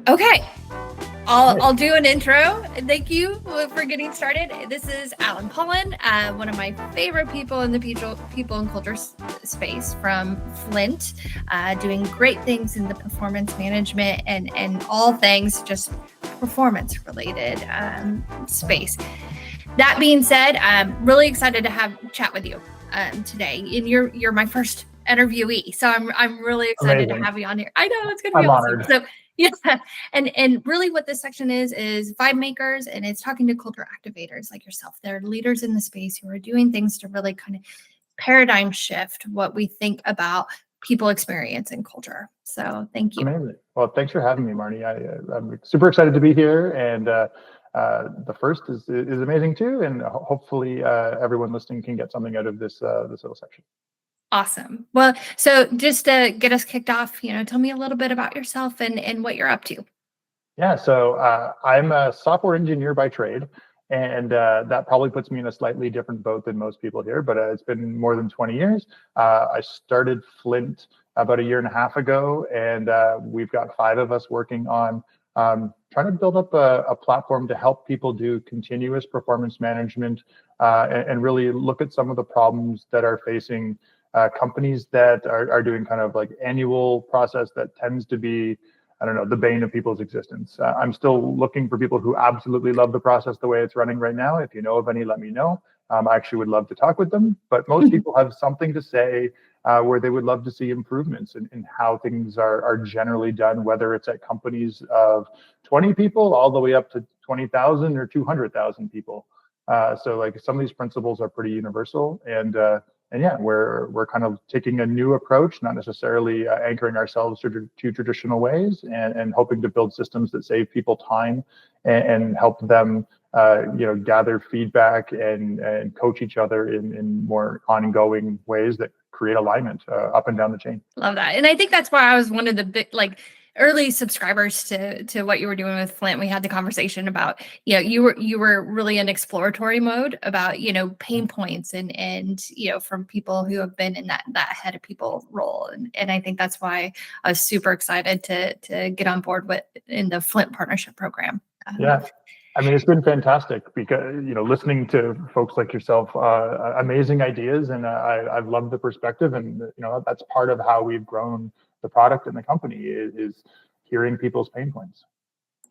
Okay, I'll do an intro. Thank you for getting started. This is Alan Paulin, one of my favorite people in the people and culture space from Flint, doing great things in the performance management and all things just performance related space. That being said, I'm really excited to chat with you today. And you're my first interviewee, so I'm really excited Amazing. to have you on here. I know it's going to be I'm awesome. honored. So yeah, and really what this section is Vibemakers, and it's talking to culture activators like yourself. They're leaders in the space who are doing things to really kind of paradigm shift what we think about people experience and culture. So thank you. Amazing. Well, thanks for having me, Marnie. I'm super excited to be here, and the first is amazing too, and hopefully everyone listening can get something out of this little section. Awesome. Well, so just to get us kicked off, tell me a little bit about yourself and what you're up to. Yeah, so I'm a software engineer by trade, and that probably puts me in a slightly different boat than most people here, but it's been more than 20 years. I started Flint about a year and a half ago, and we've got 5 of us working on trying to build up a platform to help people do continuous performance management and really look at some of the problems that are facing companies that are doing kind of like annual process that tends to be, I don't know, the bane of people's existence. I'm still looking for people who absolutely love the process the way it's running right now. If you know of any, let me know. I actually would love to talk with them, but most people have something to say where they would love to see improvements in how things are generally done, whether it's at companies of 20 people all the way up to 20,000 or 200,000 people. So like some of these principles are pretty universal, and yeah, we're kind of taking a new approach, not necessarily anchoring ourselves to traditional ways, and hoping to build systems that save people time and help them gather feedback and coach each other in more ongoing ways that create alignment up and down the chain. Love that. And I think that's why I was one of the big, early subscribers to what you were doing with Flint. We had the conversation about, you were really in exploratory mode about, pain points and from people who have been in that head of people role. And I think that's why I was super excited to get on board in the Flint partnership program. Yeah. I mean, it's been fantastic because, listening to folks like yourself, amazing ideas. And I've loved the perspective. And, that's part of how we've grown the product and the company is hearing people's pain points.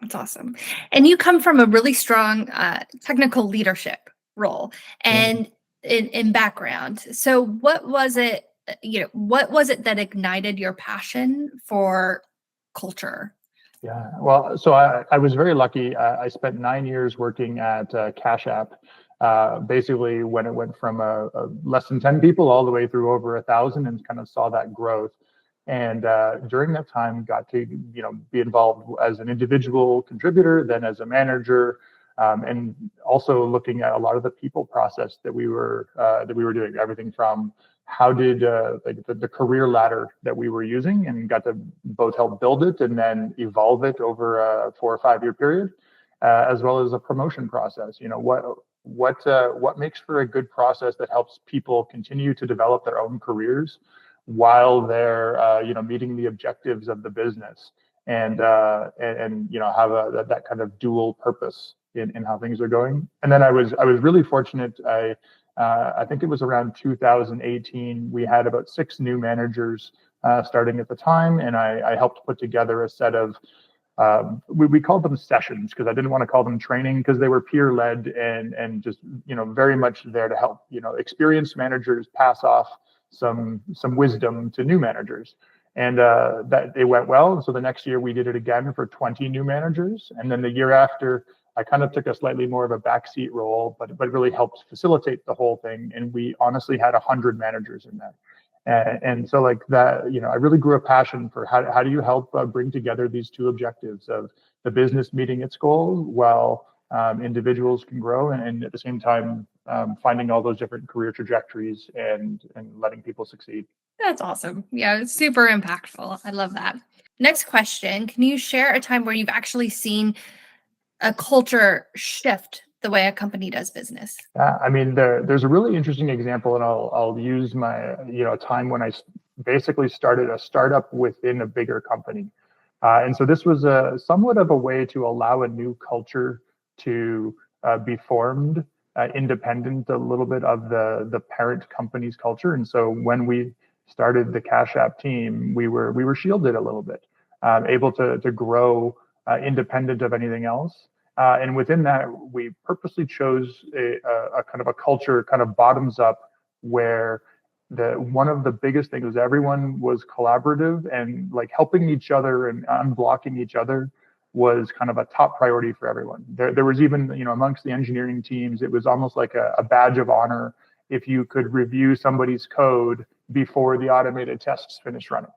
That's awesome. And you come from a really strong technical leadership role and in background. So what was it that ignited your passion for culture? Yeah, well, so I was very lucky. I spent 9 years working at Cash App, basically when it went from a less than 10 people all the way through over 1,000, and kind of saw that growth. And during that time, got to be involved as an individual contributor, then as a manager, and also looking at a lot of the people process that we were doing. Everything from how did the career ladder that we were using, and got to both help build it and then evolve it over a 4 or 5 year period, as well as a promotion process. What makes for a good process that helps people continue to develop their own careers while they're meeting the objectives of the business, and have that kind of dual purpose in how things are going. And then I was really fortunate. I think it was around 2018. We had about 6 new managers starting at the time, and I helped put together a set of we called them sessions because I didn't want to call them training, because they were peer led and just very much there to help experienced managers pass off some wisdom to new managers. And that it went well. And so the next year we did it again for 20 new managers. And then the year after, I kind of took a slightly more of a backseat role, but really helped facilitate the whole thing. And we honestly had 100 managers in that. And so like that, I really grew a passion for how do you help bring together these two objectives of the business meeting its goal while individuals can grow, and at the same time finding all those different career trajectories and letting people succeed. That's awesome. Yeah, it's super impactful. I love that. Next question. Can you share a time where you've actually seen a culture shift the way a company does business? I mean, there's a really interesting example, and I'll use my time when I basically started a startup within a bigger company, and so this was a somewhat of a way to allow a new culture to be formed, independent a little bit of the parent company's culture. And so when we started the Cash App team, we were shielded a little bit, able to grow independent of anything else. And within that, we purposely chose a kind of a culture, kind of bottoms up, where one of the biggest things was everyone was collaborative, and like helping each other and unblocking each other was kind of a top priority for everyone. There was even, amongst the engineering teams, it was almost like a badge of honor if you could review somebody's code before the automated tests finished running,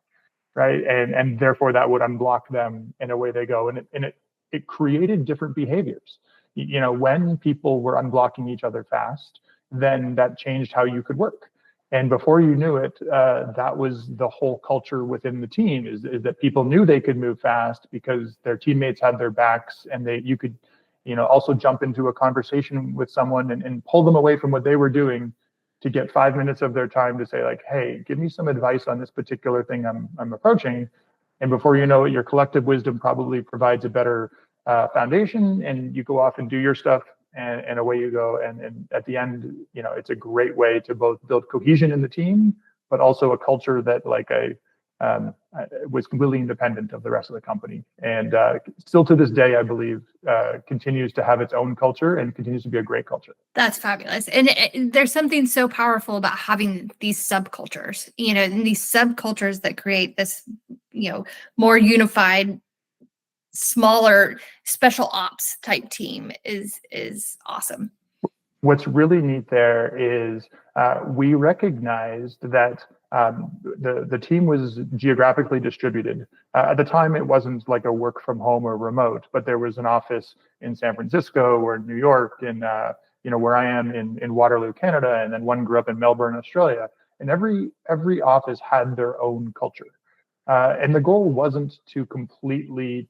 right? And therefore that would unblock them, and away they go. And it created different behaviors. When people were unblocking each other fast, then that changed how you could work. And before you knew it, that was the whole culture within the team, is that people knew they could move fast because their teammates had their backs, and you could, also jump into a conversation with someone and pull them away from what they were doing to get 5 minutes of their time to say, like, hey, give me some advice on this particular thing I'm approaching. And before you know it, your collective wisdom probably provides a better foundation, and you go off and do your stuff, and away you go. And at the end, it's a great way to both build cohesion in the team, but also a culture that, like, I was completely independent of the rest of the company. And still to this day, I believe, continues to have its own culture and continues to be a great culture. That's fabulous. And there's something so powerful about having these subcultures, and these subcultures that create this, more unified, smaller special ops type team is awesome. What's really neat there is we recognized that the team was geographically distributed. At the time, it wasn't like a work from home or remote, but there was an office in San Francisco or New York, and where I am in Waterloo, Canada, and then one grew up in Melbourne, Australia. And every office had their own culture. And the goal wasn't to completely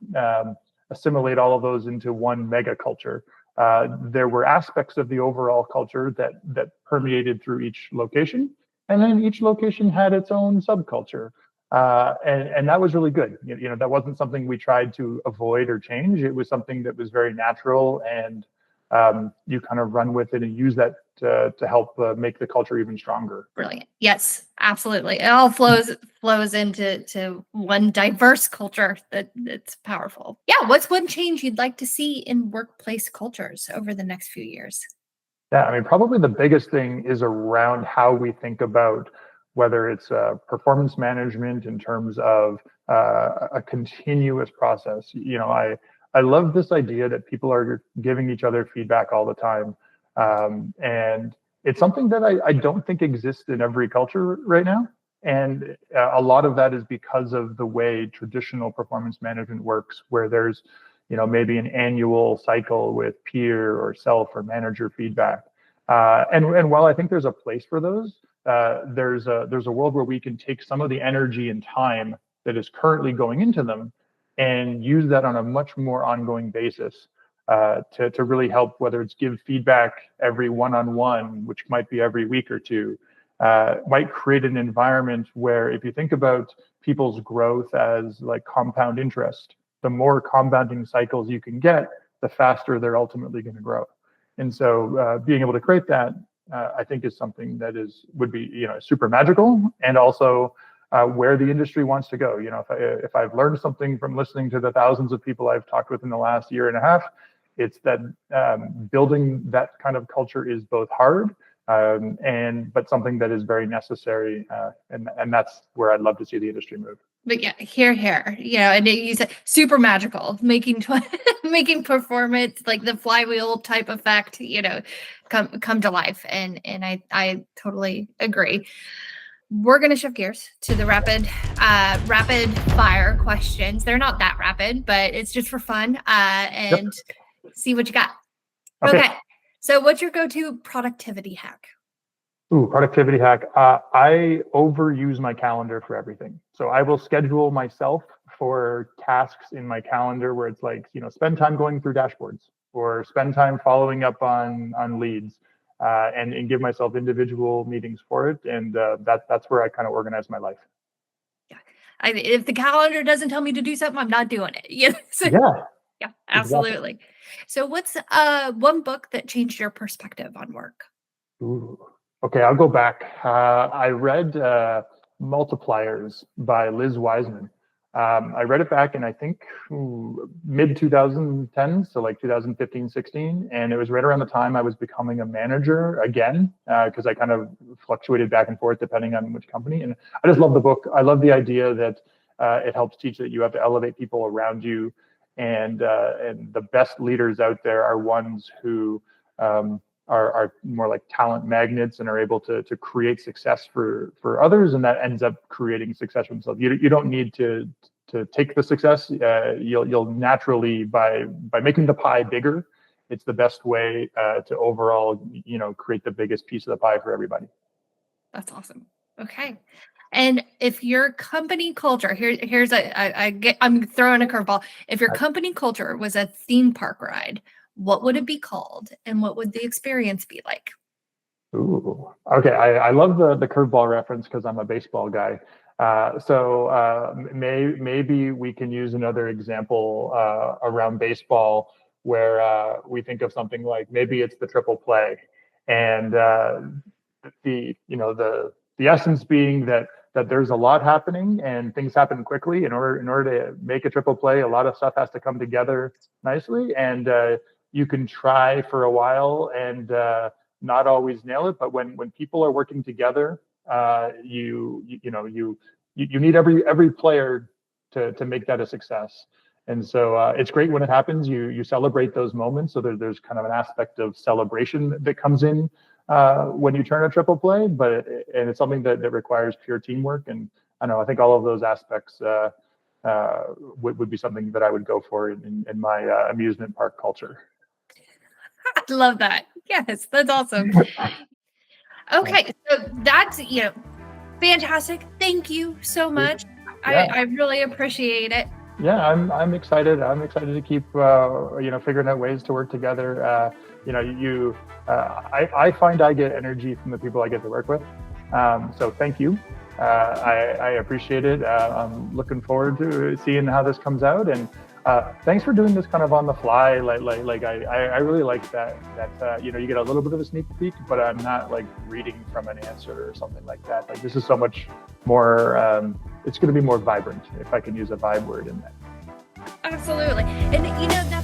assimilate all of those into one mega culture. There were aspects of the overall culture that permeated through each location, and then each location had its own subculture, and that was really good. That wasn't something we tried to avoid or change. It was something that was very natural, and you kind of run with it and use that to help make the culture even stronger. Brilliant. Yes, absolutely. It all flows into one diverse culture that's powerful. Yeah. What's one change you'd like to see in workplace cultures over the next few years? Yeah, I mean, probably the biggest thing is around how we think about whether it's performance management in terms of a continuous process. I love this idea that people are giving each other feedback all the time. And it's something that I don't think exists in every culture right now. And a lot of that is because of the way traditional performance management works, where there's, maybe an annual cycle with peer or self or manager feedback. And while I think there's a place for those, there's a world where we can take some of the energy and time that is currently going into them and use that on a much more ongoing basis to really help, whether it's give feedback every one-on-one, which might be every week or two, might create an environment where, if you think about people's growth as like compound interest, the more compounding cycles you can get, the faster they're ultimately going to grow. And so being able to create that, I think, is something that would be super magical, and also where the industry wants to go. If I've learned something from listening to the thousands of people I've talked with in the last year and a half, it's that building that kind of culture is both hard, but something that is very necessary, and that's where I'd love to see the industry move. But yeah, here, and you said super magical, making making performance, like the flywheel type effect, come to life, and I totally agree. We're going to shift gears to the rapid fire questions. They're not that rapid, but it's just for fun, and see what you got. Okay. So what's your go-to productivity hack? Ooh, productivity hack. I overuse my calendar for everything. So I will schedule myself for tasks in my calendar where it's like, spend time going through dashboards. or spend time following up on leads, and give myself individual meetings for it. And that's where I kind of organize my life. Yeah. If the calendar doesn't tell me to do something, I'm not doing it. Yeah. So, Yeah, yeah, exactly. absolutely. So what's one book that changed your perspective on work? Ooh. Okay, I'll go back. I read Multipliers by Liz Wiseman. I read it back in, I think, mid 2010, so like 2015, 16. And it was right around the time I was becoming a manager again, because I kind of fluctuated back and forth depending on which company. And I just love the book. I love the idea that it helps teach that you have to elevate people around you. And the best leaders out there are ones who are more like talent magnets and are able to create success for others, and that ends up creating success for themselves. You don't need to take the success. You'll naturally, by making the pie bigger, it's the best way to overall create the biggest piece of the pie for everybody. That's awesome. Okay. And if your company culture, I'm throwing a curveball. If your company culture was a theme park ride, what would it be called, and what would the experience be like? Ooh, okay. I love the curveball reference because I'm a baseball guy. Maybe we can use another example around baseball where we think of something like maybe it's the triple play, and the essence being that there's a lot happening and things happen quickly. In order to make a triple play, a lot of stuff has to come together nicely, and you can try for a while and not always nail it. But when people are working together, you need every player to make that a success. And so it's great when it happens. You celebrate those moments. So there's kind of an aspect of celebration that comes in when you turn a triple play, and it's something that requires pure teamwork. And I think all of those aspects would be something that I would go for in my amusement park culture. I love that. Yes, that's awesome. Okay, so that's fantastic. Thank you so much. Yeah. I really appreciate it. Yeah, I'm excited. I'm excited to keep figuring out ways to work together. I find I get energy from the people I get to work with. So thank you. I appreciate it. I'm looking forward to seeing how this comes out, and thanks for doing this kind of on the fly. I really like that you get a little bit of a sneak peek, but I'm not like reading from an answer or something like that. Like, this is so much more. It's going to be more vibrant, if I can use a vibe word in that. Absolutely, and that's